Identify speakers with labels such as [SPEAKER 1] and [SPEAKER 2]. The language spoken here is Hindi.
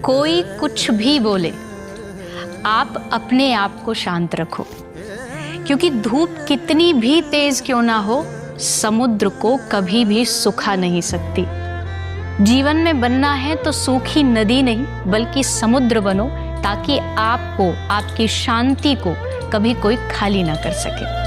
[SPEAKER 1] कोई कुछ भी बोले, आप अपने आप को शांत रखो, क्योंकि धूप कितनी भी तेज क्यों ना हो, समुद्र को कभी भी सुखा नहीं सकती। जीवन में बनना है तो सूखी नदी नहीं बल्कि समुद्र बनो, ताकि आपको, आपकी शांति को कभी कोई खाली ना कर सके।